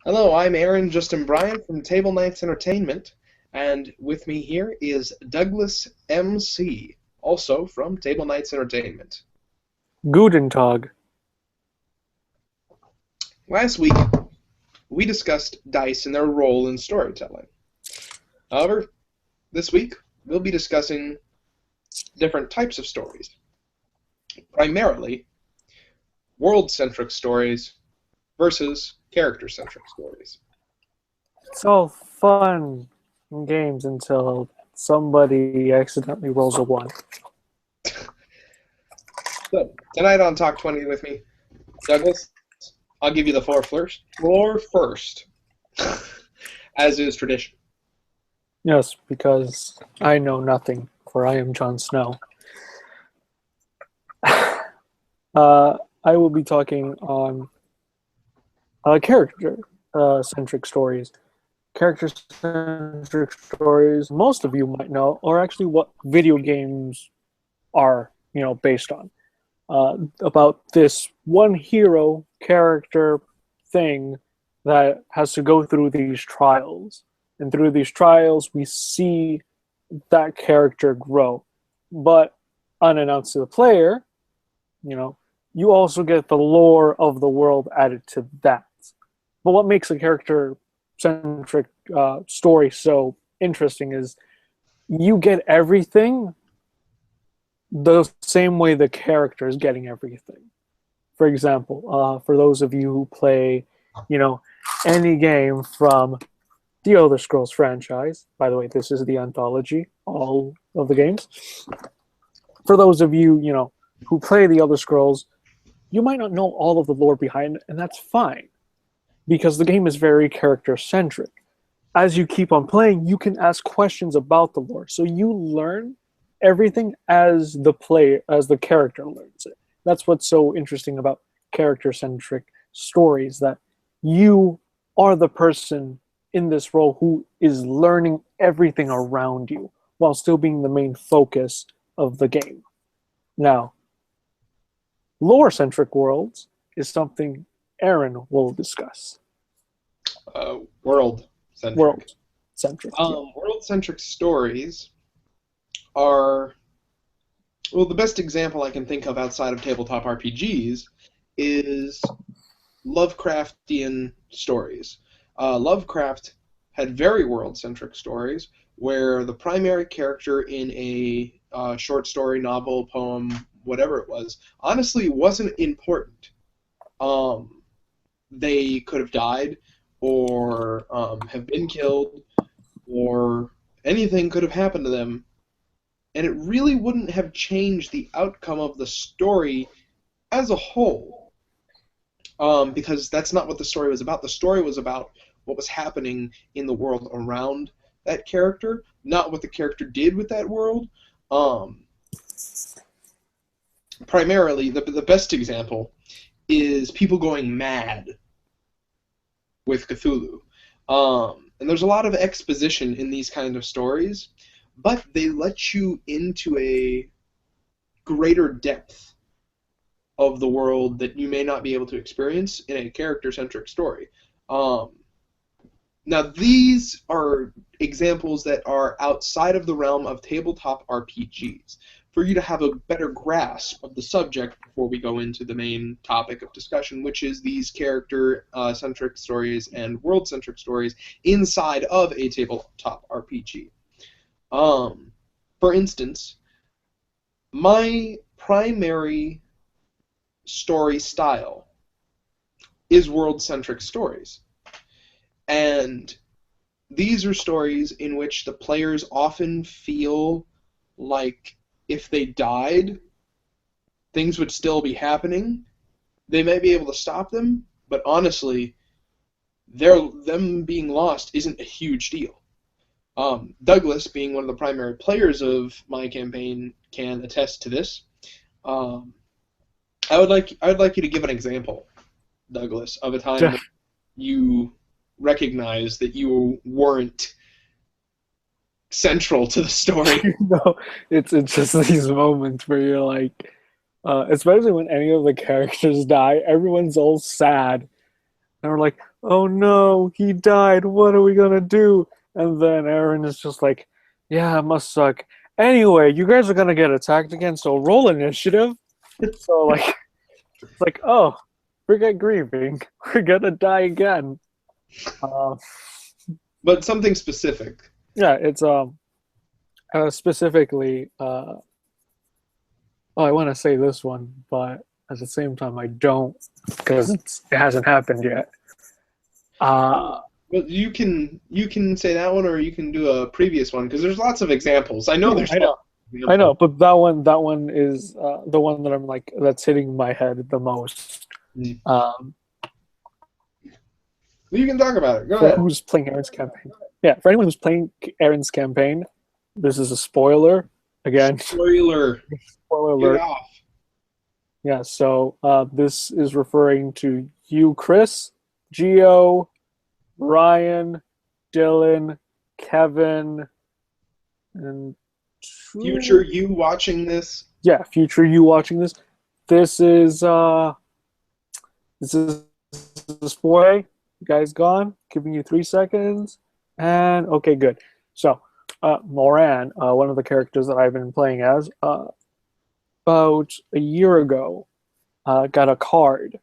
Hello, I'm Aaron Justin Bryan from Table Knights Entertainment, and with me here is Douglas MC, also from Table Knights Entertainment. Guten Tag. Last week, we discussed dice and their role in storytelling. However, this week, we'll be discussing different types of stories, primarily world-centric stories versus character-centric stories. It's all fun and games until somebody accidentally rolls a 1. So, tonight on Talk 20 with me, Douglas, I'll give you the floor first, as is tradition. Yes, because I know nothing, for I am Jon Snow. I will be talking on character-centric stories. Character-centric stories, most of you might know, are actually what video games are, based on. About this one hero character thing that has to go through these trials. And through these trials, we see that character grow. But unannounced to the player, you also get the lore of the world added to that. But what makes a character centric story so interesting is you get everything the same way the character is getting everything. For example, for those of you who play, any game from the Elder Scrolls franchise, by the way, this is the anthology, all of the games. For those of you, who play the Elder Scrolls, you might not know all of the lore behind it, and that's fine, because the game is very character-centric. As you keep on playing, you can ask questions about the lore, so you learn everything as the character learns it. That's what's so interesting about character-centric stories, that you are the person in this role who is learning everything around you while still being the main focus of the game. Now, lore-centric worlds is something Aaron will discuss. World-centric. World-centric. World-centric stories are, well, the best example I can think of outside of tabletop RPGs is Lovecraftian stories. Lovecraft had very world-centric stories where the primary character in a short story, novel, poem, whatever it was, honestly wasn't important. They could have died or have been killed or anything could have happened to them, and it really wouldn't have changed the outcome of the story as a whole, because that's not what the story was about. The story was about what was happening in the world around that character, not what the character did with that world. Primarily, the best example is people going mad with Cthulhu. And there's a lot of exposition in these kind of stories, but they let you into a greater depth of the world that you may not be able to experience in a character-centric story. Now, these are examples that are outside of the realm of tabletop RPGs, for you to have a better grasp of the subject before we go into the main topic of discussion, which is these character-centric stories and world-centric stories inside of a tabletop RPG. For instance, my primary story style is world-centric stories. And these are stories in which the players often feel like if they died, things would still be happening. They might be able to stop them, but honestly, them being lost isn't a huge deal. Douglas, being one of the primary players of my campaign, can attest to this. I would like you to give an example, Douglas, of a time when you recognize that you weren't central to the story. It's just these moments where you're like, especially when any of the characters die, everyone's all sad, and we're like, oh no, he died. What are we gonna do? And then Aaron is just like, yeah, it must suck. Anyway, you guys are gonna get attacked again, so roll initiative. So like, it's like, oh, forget grieving. We're gonna die again. Uh, But something specific. yeah, it's specifically. Oh, I want to say this one, but at the same time, I don't because it hasn't happened yet. Well, you can say that one, or you can do a previous one because there's lots of examples. I know there's. I know. I know, but that one is the one that I'm like that's hitting my head the most. Mm. Um, You can talk about it. Go for ahead. who's playing Aaron's campaign? Yeah, for anyone who's playing Aaron's campaign, this is a spoiler. Again, Spoiler. spoiler Get alert. off. Yeah, so this is referring to you, Chris, Gio, Ryan, Dylan, Kevin, and Future you watching this. yeah, future you watching this. This is this boy. You guys gone? Giving you 3 seconds. And okay, good. So Moran, one of the characters that I've been playing as, about a year ago, got a card,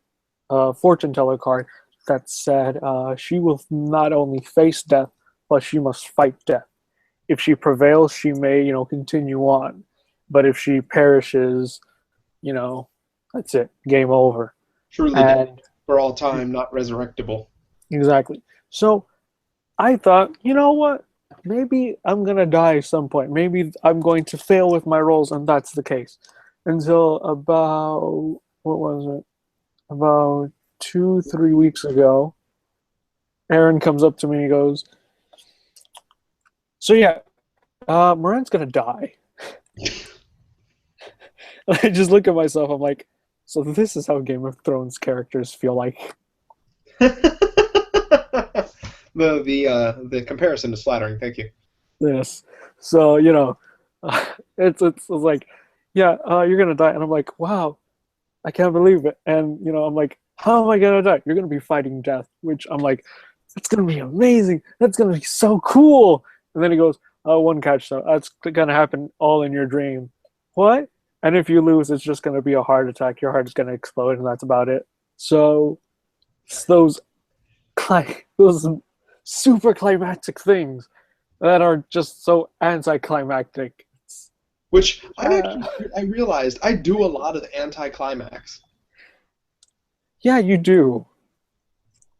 a fortune teller card, that said she will not only face death, but she must fight death. If she prevails, she may, continue on. But if she perishes, that's it, game over. Truly And dead for all time, not resurrectable. exactly. So I thought, you know what? Maybe I'm going to die at some point. Maybe I'm going to fail with my rolls, and that's the case. Until about, what was it? About 2-3 weeks ago, Aaron comes up to me and he goes, so yeah, Moran's going to die. I just look at myself, I'm like, so this is how Game of Thrones characters feel like. The comparison is flattering. Thank you. Yes. So, it's like, yeah, you're going to die. And I'm like, wow, I can't believe it. And, I'm like, how am I going to die? You're going to be fighting death, which I'm like, that's going to be amazing. That's going to be so cool. And then he goes, one catch, though. That's going to happen all in your dream. What? And if you lose, it's just going to be a heart attack. Your heart is going to explode, and that's about it. So it's those super climactic things that are just so anticlimactic. Which I realized I do a lot of anticlimax. Yeah, you do.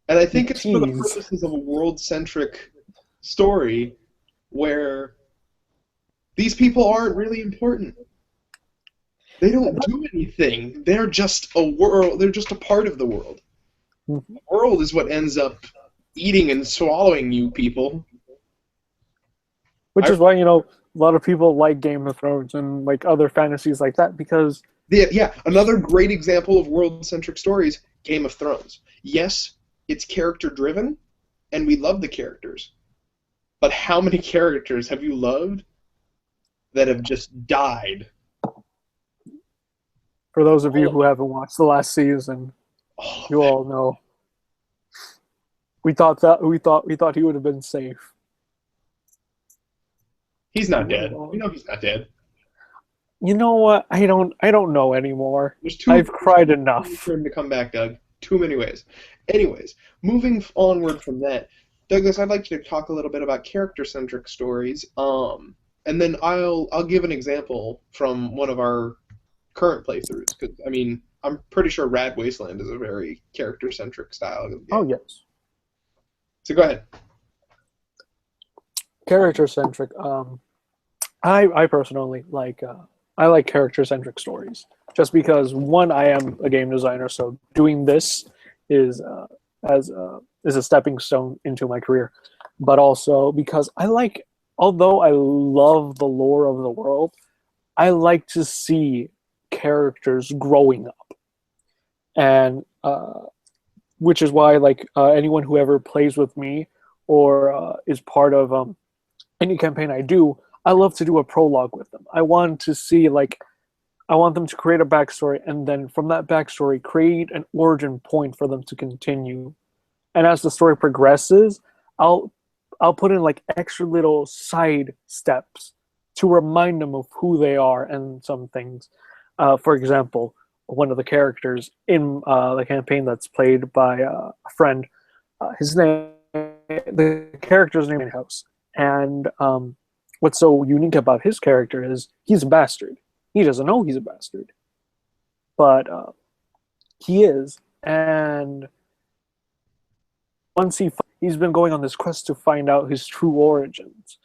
And I think it's for the Jeez. purposes of a world-centric story where these people aren't really important. They don't do anything. They're just a world. They're just a part of the world. Mhm. The world is what ends up eating and swallowing you people. Which is why, a lot of people like Game of Thrones and like other fantasies like that because Yeah, another great example of world-centric stories, Game of Thrones. Yes, it's character-driven, and we love the characters. But how many characters have you loved that have just died? for those of you who haven't watched the last season, Oh, you all know. We thought he would have been safe. he's not dead. We know he's not dead. You know what? I don't know anymore. There's too I've cried ways enough. for him to come back, Doug. Too many ways. Anyways, moving onward from that, Douglas, I'd like you to talk a little bit about character-centric stories. And then I'll give an example from one of our current playthroughs. Because I'm pretty sure Rad Wasteland is a very character-centric style of game. Oh yes. So go ahead. Character centric. I personally like I like character centric stories just because one, I am a game designer, so doing this is is a stepping stone into my career, but also because although I love the lore of the world, I like to see characters growing up, and which is why anyone who ever plays with me or is part of any campaign I do, I love to do a prologue with them. I want to see I want them to create a backstory, and then from that backstory, create an origin point for them to continue and as the story progresses, I'll I'll put in like extra little side steps to remind them of who they are and some things. For example, one of the characters in the campaign that's played by a friend, his name, the character's name is House, and what's so unique about his character is he's a bastard. He doesn't know he's a bastard, but he is, and once he's been going on this quest to find out his true origins.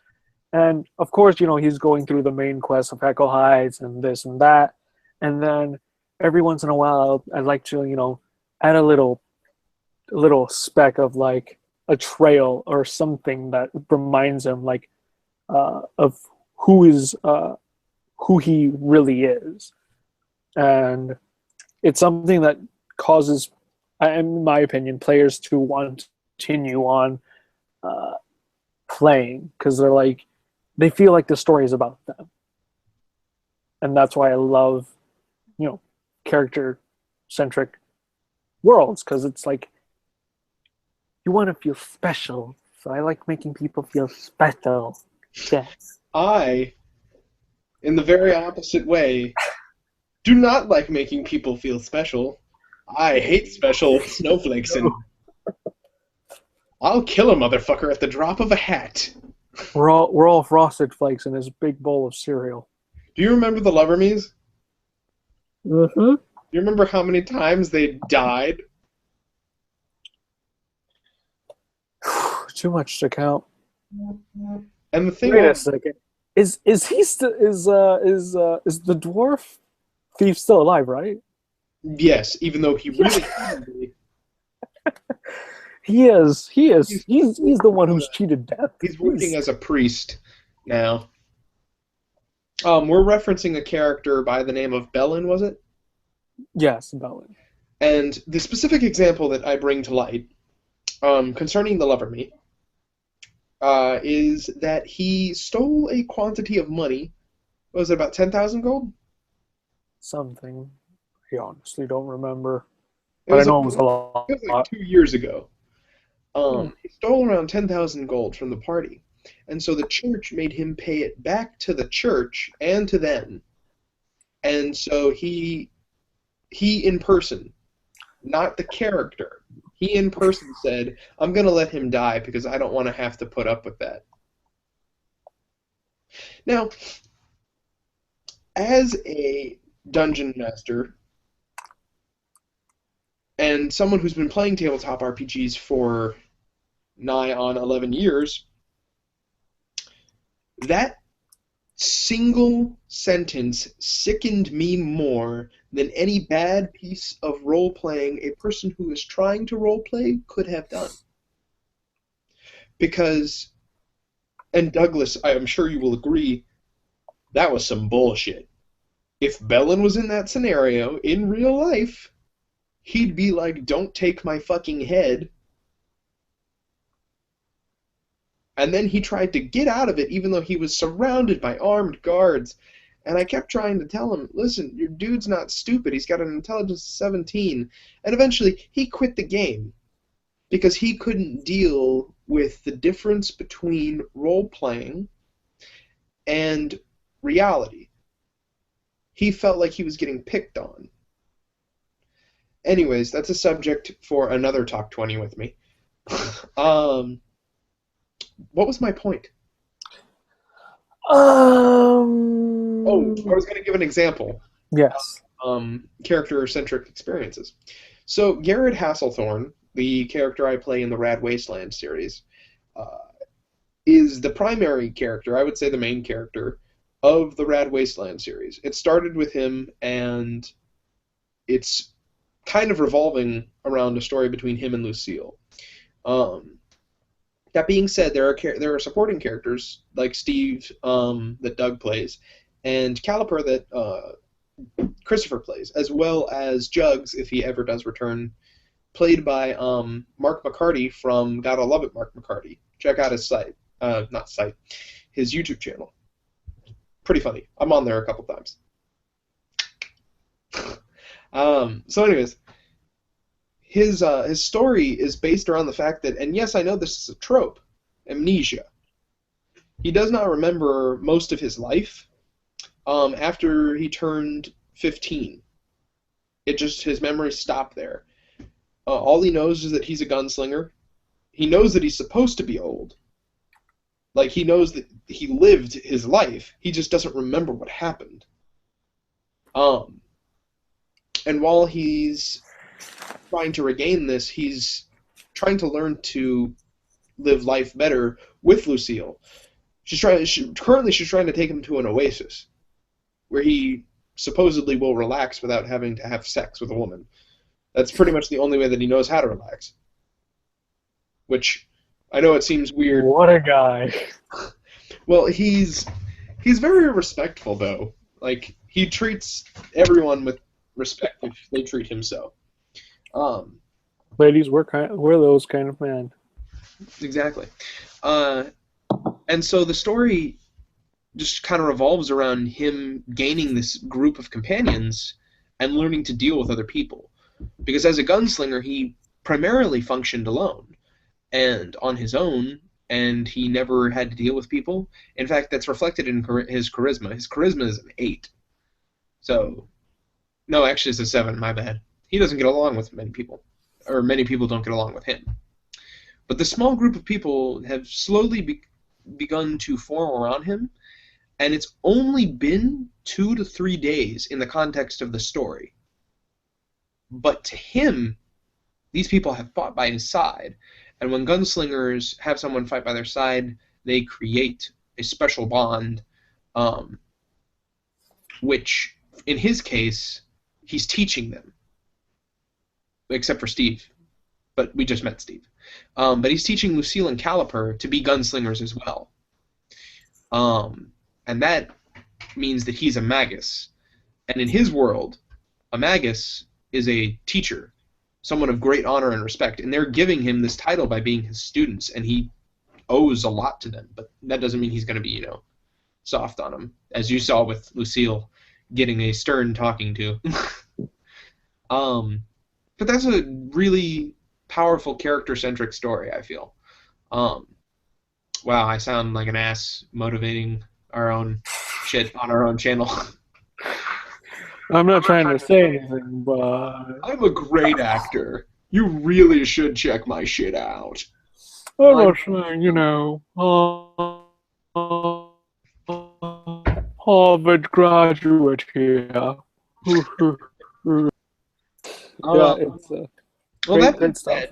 And of course, he's going through the main quest of Echo Heights and this and that. And then every once in a while, I'd like to, add a little speck of like a trail or something that reminds him like of who he really is. And it's something that causes, in my opinion, players to want to continue on playing because they feel like the story is about them, and that's why I love character centric worlds, because it's like you want to feel special, so I like making people feel special. Yes. I, in the very opposite way, do not like making people feel special. I hate special snowflakes, and I'll kill a motherfucker at the drop of a hat. We're all frosted flakes in this big bowl of cereal. Do you remember the Lovermies? Mm-hmm. Do you remember how many times they died? Too much to count. And the thing Wait a second. Is he still is the dwarf thief still alive, right? yes, even though he really can be. He is. He's the one who's cheated death. He's working as a priest now. We're referencing a character by the name of Bellin, was it? Yes, Bellin. And the specific example that I bring to light concerning the Loverme is that he stole a quantity of money. What was it, about 10,000 gold? Something. I honestly don't remember. It But I was know it was a lot. It was like 2 years ago. He stole around 10,000 gold from the party. And so the church made him pay it back to the church and to them. And so he in person, not the character, he in person said, I'm going to let him die because I don't want to have to put up with that. Now, as a dungeon master and someone who's been playing tabletop RPGs for nigh on 11 years, that single sentence sickened me more than any bad piece of role-playing a person who is trying to role-play could have done. Because, and Douglas, I am sure you will agree, that was some bullshit. If Bellin was in that scenario, in real life, he'd be like, don't take my fucking head. And then he tried to get out of it even though he was surrounded by armed guards. And I kept trying to tell him, listen, your dude's not stupid. He's got an intelligence of 17. And eventually he quit the game because he couldn't deal with the difference between role-playing and reality. He felt like he was getting picked on. Anyways, that's a subject for another Talk 20 with me. What was my point? Oh, I was going to give an example. Yes. Character-centric experiences. So, Garrett Hasselthorne, the character I play in the Rad Wasteland series, is the primary character, I would say the main character, of the Rad Wasteland series. It started with him, and it's kind of revolving around a story between him and Lucille. That being said, there are supporting characters like Steve that Doug plays, and Caliper that Christopher plays, as well as Jugs, if he ever does return, played by Mark McCarty from Gotta Love It, Mark McCarty. Check out his his YouTube channel. Pretty funny. I'm on there a couple times. So anyways, his story is based around the fact that, and yes, I know this is a trope, amnesia. He does not remember most of his life after he turned 15. His memories stop there. All he knows is that he's a gunslinger. He knows that he's supposed to be old. Like, he knows that he lived his life. He just doesn't remember what happened. And while he's trying to regain this, he's trying to learn to live life better with Lucille. Currently she's trying to take him to an oasis where he supposedly will relax without having to have sex with a woman. That's pretty much the only way that he knows how to relax. Which, I know it seems weird. What a guy. Well, he's very respectful, though. Like, he treats everyone with respect if they treat him so. Ladies, we're those kind of men. Exactly. And so the story just kind of revolves around him gaining this group of companions and learning to deal with other people. Because as a gunslinger, he primarily functioned alone and on his own, and he never had to deal with people. In fact, that's reflected in his charisma. His charisma is an 8. So, no, actually it's a 7, my bad. He doesn't get along with many people, or many people don't get along with him. But the small group of people have slowly begun to form around him, and it's only been 2 to 3 days in the context of the story. But to him, these people have fought by his side, and when gunslingers have someone fight by their side, they create a special bond, which, in his case, he's teaching them. Except for Steve. But we just met Steve. But he's teaching Lucille and Caliper to be gunslingers as well. And that means that he's a magus. And in his world, a magus is a teacher, someone of great honor and respect. And they're giving him this title by being his students, and he owes a lot to them. But that doesn't mean he's going to be, soft on them, as you saw with Lucille getting a stern talking to. But that's a really powerful character-centric story, I feel. Wow, I sound like an ass motivating our own shit on our own channel. I'm not trying to say anything, but... I'm a great actor. You really should check my shit out. I'm not saying, Harvard graduate here. Yeah, it's great stuff.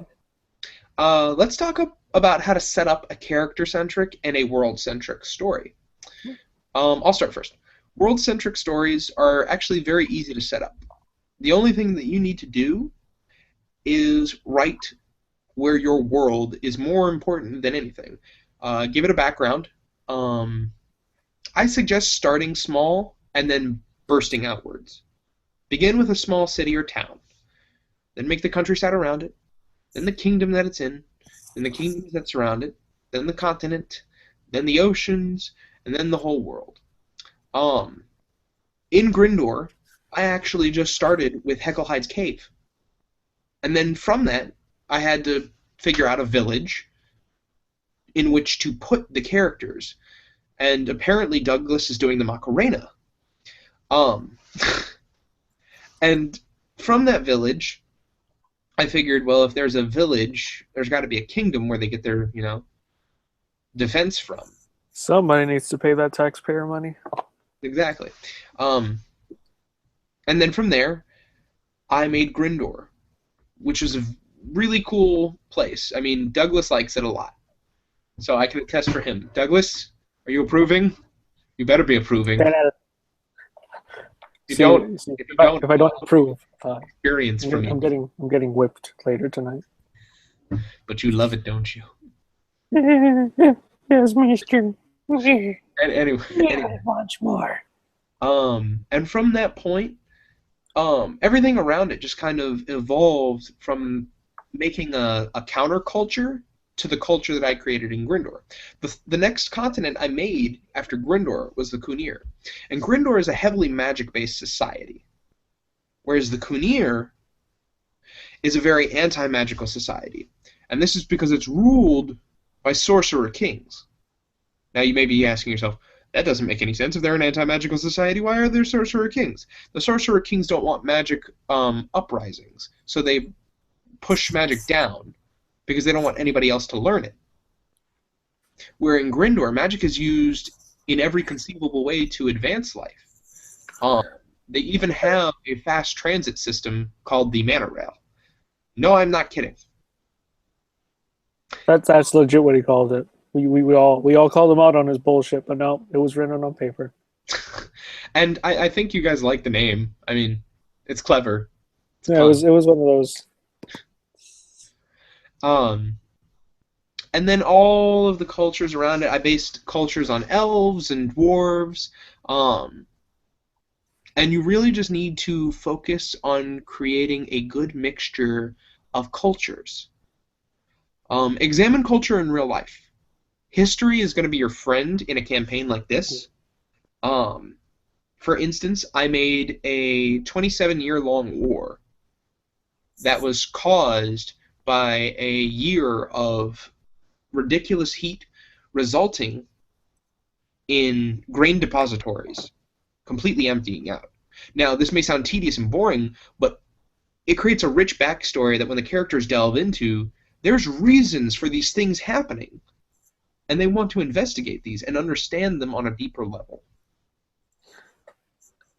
Let's talk about how to set up a character-centric and a world-centric story. I'll start first. World-centric stories are actually very easy to set up. The only thing that you need to do is write where your world is more important than anything. Give it a background. I suggest starting small and then bursting outwards. Begin with a small city or town. Then make the countryside around it, then the kingdom that it's in, then the kingdoms that surround it, then the continent, then the oceans, and then the whole world. In Grindor, I actually just started with Heckelhide's Cave. And then from that, I had to figure out a village in which to put the characters. And apparently Douglas is doing the Macarena. And from that village, I figured, well, if there's a village, there's got to be a kingdom where they get their, defense from. Somebody needs to pay that taxpayer money. Exactly. And then from there, I made Grindor, which was a really cool place. I mean, Douglas likes it a lot. So I can attest for him. Douglas, are you approving? You better be approving. If I don't approve, experience from me. I'm getting whipped later tonight. But you love it, don't you? Yes, mister. Anyway, much more. And from that point, everything around it just kind of evolved from making a counterculture to the culture that I created in Grindor. The next continent I made after Grindor was the Kunir. And Grindor is a heavily magic-based society. Whereas the Kunir is a very anti-magical society. And this is because it's ruled by sorcerer kings. Now you may be asking yourself, that doesn't make any sense. If they're an anti-magical society, why are there sorcerer kings? The sorcerer kings don't want magic uprisings, so they push magic down because they don't want anybody else to learn it. Where in Grindor, magic is used in every conceivable way to advance life. They even have a fast transit system called the Mana Rail. No, I'm not kidding. That's legit what he called it. We all called him out on his bullshit, but no, it was written on paper. And I think you guys like the name. I mean, it's clever. It's yeah, it was one of those. And then all of the cultures around it, I based cultures on elves and dwarves. And you really just need to focus on creating a good mixture of cultures. Examine culture in real life. History is going to be your friend in a campaign like this. For instance, I made a 27-year-long war that was caused by a year of ridiculous heat resulting in grain depositories completely emptying out. Now, this may sound tedious and boring, but it creates a rich backstory that when the characters delve into, there's reasons for these things happening, and they want to investigate these and understand them on a deeper level.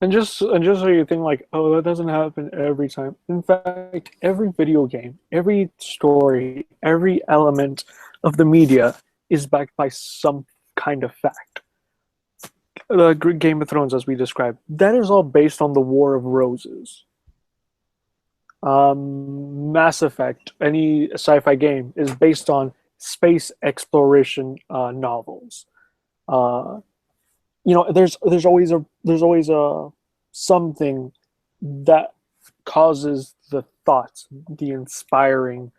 And just so you think like, oh, that doesn't happen every time. In fact, every video game, every story, every element of the media is backed by some kind of fact. Game of Thrones, as we described, that is all based on the War of Roses. Mass Effect, any sci-fi game, is based on space exploration novels. There's always a something that causes the thoughts, the inspiring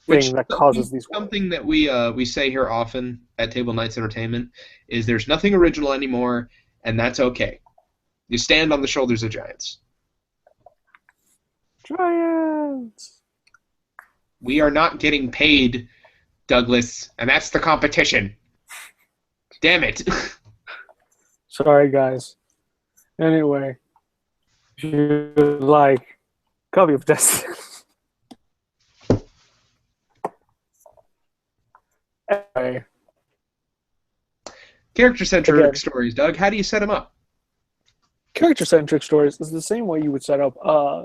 thing that causes these. Something that we say here often at Table Knights Entertainment is there's nothing original anymore, and that's okay. You stand on the shoulders of giants. Giants. We are not getting paid, Douglas, and that's the competition. Damn it. Sorry, guys. Anyway, if you like Copy of Destiny. Anyway. Character-centric stories, Doug. How do you set them up? Character-centric stories is the same way you would set up a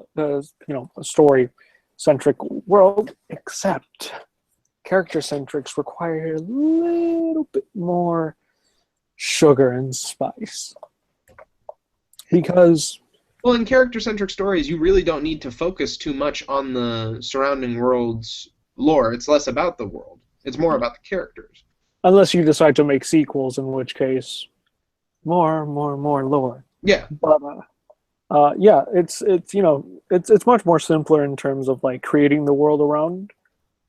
story-centric world, except character-centrics require a little bit more sugar and spice. Because... well, in character-centric stories, you really don't need to focus too much on the surrounding world's lore. It's less about the world. It's more about the characters. Unless you decide to make sequels, in which case, more lore. Yeah. But it's much more simpler in terms of like creating the world around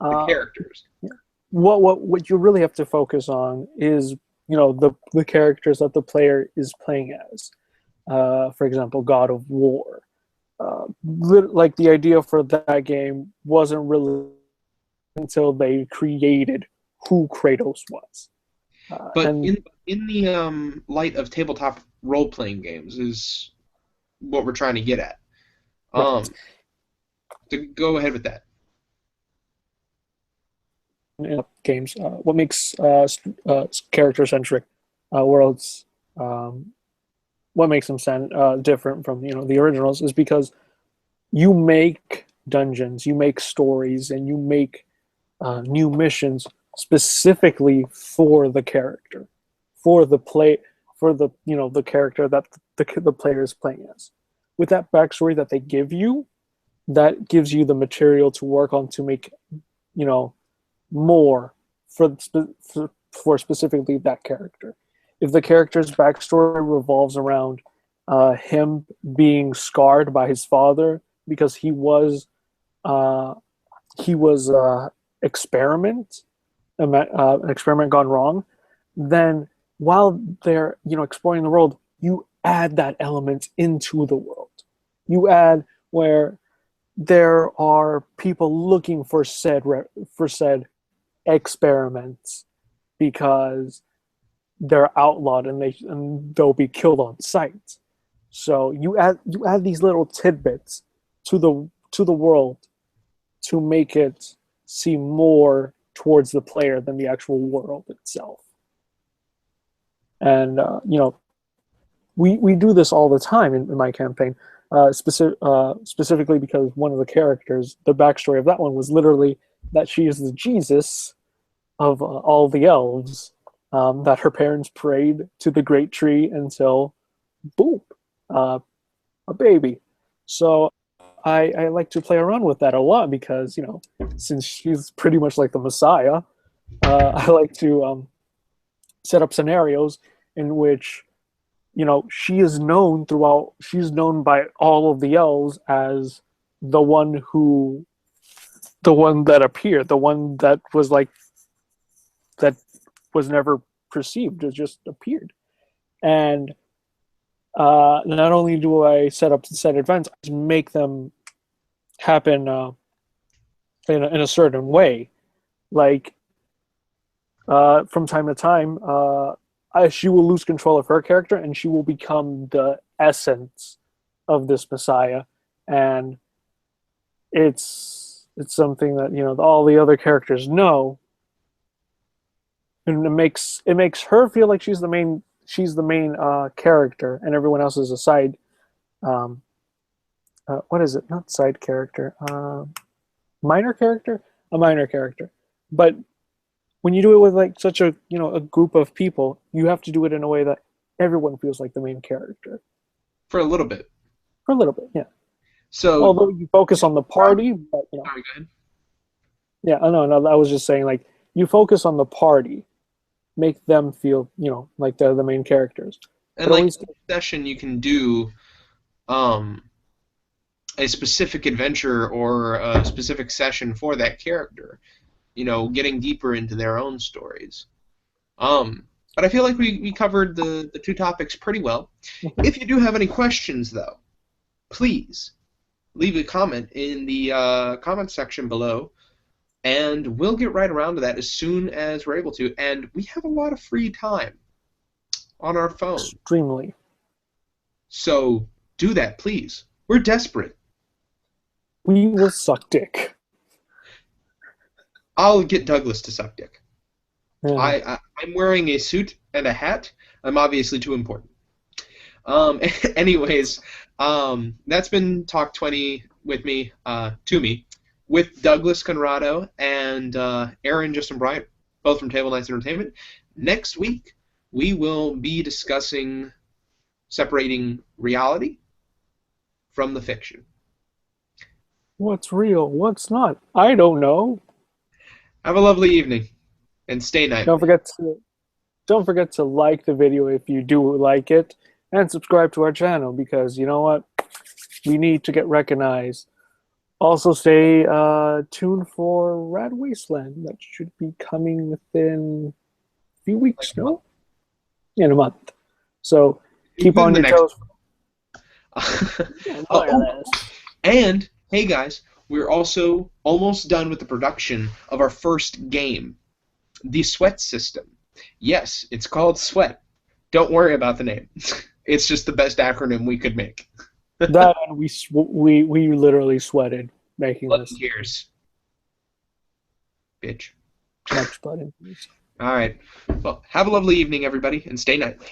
the characters. Yeah. What you really have to focus on is the characters that the player is playing as. For example, God of War. Like the idea for that game wasn't really until they created who Kratos was. But in the light of tabletop role-playing games is what we're trying to get at. Right. To go ahead with that. Games. What makes character-centric worlds? What makes them different from the originals is because you make dungeons, you make stories, and you make new missions specifically for the character, for the character that the player is playing as. With that backstory that they give you, that gives you the material to work on to make more for specifically that character. If the character's backstory revolves around him being scarred by his father because he was an experiment gone wrong, then while they're exploring the world, you add that element into the world. You add where there are people looking for said experiments because they're outlawed and they'll be killed on sight. So you add these little tidbits to the world to make it seem more towards the player than the actual world itself. And we do this all the time in my campaign. Specifically because one of the characters, the backstory of that one was literally that she is the Jesus of all the elves. That her parents prayed to the great tree until, boom, a baby. So I like to play around with that a lot because since she's pretty much like the Messiah, I like to set up scenarios in which she's known by all of the elves as the one that appeared, the one that was like that was never perceived, it just appeared. And not only do I set events, I just make them happen in a certain way. Like from time to time, she will lose control of her character and she will become the essence of this Messiah. And it's something that all the other characters know, and it makes her feel like she's the main character and everyone else is a side what is it, not side character, minor character, a minor character. But when you do it with like such a a group of people, you have to do it in a way that everyone feels like the main character. For a little bit. For a little bit, yeah. So although you focus on the party, but Sorry, go ahead. Yeah, no, I was just saying, like, you focus on the party, make them feel like they're the main characters. And but like always, each session, you can do a specific adventure or a specific session for that character. Getting deeper into their own stories. But I feel like we covered the two topics pretty well. If you do have any questions, though, please leave a comment in the comment section below, and we'll get right around to that as soon as we're able to. And we have a lot of free time on our phone. extremely. So do that, please. We're desperate. We will suck dick. I'll get Douglas to suck dick. Yeah. I'm wearing a suit and a hat. I'm obviously too important. Anyways, that's been Talk 20 with me, with Douglas Conrado and Aaron Justin Bryant, both from Table Knights Entertainment. Next week, we will be discussing separating reality from the fiction. What's real? What's not? I don't know. Have a lovely evening, and stay nice. Don't forget to like the video if you do like it, and subscribe to our channel because you know what? We need to get recognized. Also, stay tuned for Rad Wasteland. That should be coming within a few weeks, no? In a month. So keep on your toes. And, hey guys, we're also almost done with the production of our first game, the Sweat System. Yes, it's called Sweat. Don't worry about the name. It's just the best acronym we could make. That and we literally sweated making Blood this. and tears. Bitch. Much blood and tears. All right. Well, have a lovely evening, everybody, and stay nightly.